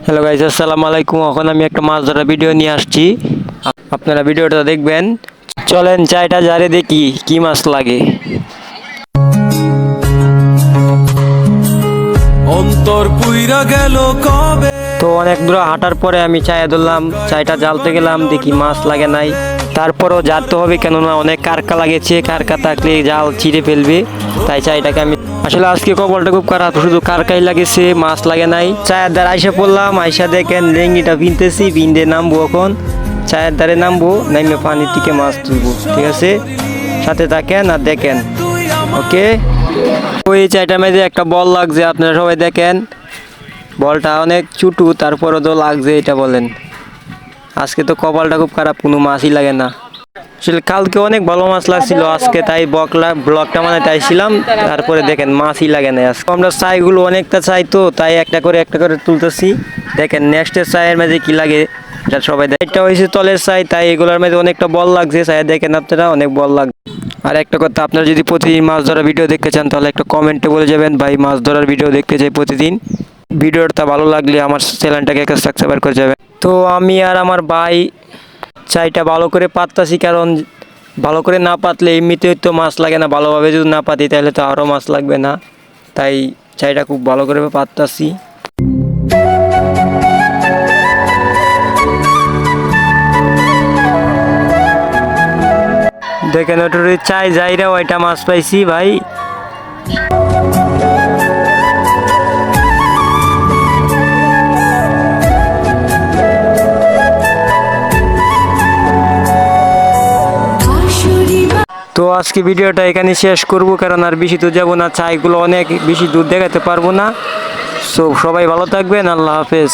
Hello guys, আসসালামু আলাইকুম। এখন আমি একটা মাছ ধরার ভিডিও নিয়ে আসছি, আপনারা ভিডিওটা দেখবেন। চলেন চাইটা জারে দেখি কি মাছ লাগে। অন্তর পুইরা গেল কবে। তো অনেক দূর হাঁটার পরে আমি চাইয়া ধরলাম, চাইটা জ্বালতে গেলাম, দেখি মাছ লাগে নাই। তারপরও জানতে হবে, কেননা অনেক কারকা লাগেছে, কারকা থাকলে জাল ছিঁড়ে ফেলবে, তাই চাইটাকে আমি আসলে আজকে কপালটা খুব খারাপ, শুধু কারকাই লাগেছে, মাছ লাগে নাই। চায়ের দ্বারা আইসা পড়লাম, আইসা দেখেন লেঙ্গিটা ভিনতেছি, ভিন্দে নামবো। এখন চায়ের দ্বারে নামবো, নামে পানির থেকে মাছ তুলবো। ঠিক আছে, সাথে থাকেন আর দেখেন। ওকে, ওই চাইটার মধ্যে একটা বল লাগছে, আপনারা সবাই দেখেন। বলটা অনেক ছোটো, তারপরও তো লাগছে, এটা বলেন। আজকে তো কপালটা খুব খারাপ, কোনো মাছই লাগে না। আসলে কালকে অনেক ভালো মাছ লাগছিল, আজকে তাই ব্লগটা বানাতে চাইছিলাম, তারপরে দেখেন মাছই লাগে না। আজকে আমরা চাইগুলো অনেকটা চাই, তো তাই একটা করে তুলতেছি। দেখেন নেক্সটের চায়ের মাঝে কি লাগে, এটা সবাই দেখে। এটা হয়েছে তলের চাই, তাই এগুলোর মধ্যে অনেকটা বল লাগছে। চাই দেখেন আপনারা, অনেক বল লাগছে। আর একটা কথা, আপনারা যদি প্রতিদিন মাছ ধরার ভিডিও দেখতে চান, তাহলে একটা কমেন্টে বলে যাবেন, ভাই মাছ ধরার ভিডিও দেখতে চাই প্রতিদিন। ভিডিওটা ভালো লাগলে আমার চ্যানেলটাকে একটা সাবস্ক্রাইব করে যাবেন। তো আমি আর আমার ভাই চাইটা ভালো করে পাততাছি, কারণ ভালো করে না পাতলে এমনিতেই তো মাছ লাগে না। ভালোভাবে যদি না পাতি, তাহলে তো আরও মাছ লাগবে না। তাই চাইটা খুব ভালো করে পাততাছি। দেখেন ওটার চাই যাইরা ওইটা মাছ পাইছি ভাই। তো আজকে ভিডিওটা এখানে শেষ করব, কারণ আর বেশি দূর যাবো না, চাইগুলো অনেক বেশি দূর দেখাতে পারবো না। সো সবাই ভালো থাকবেন, আল্লাহ হাফেজ।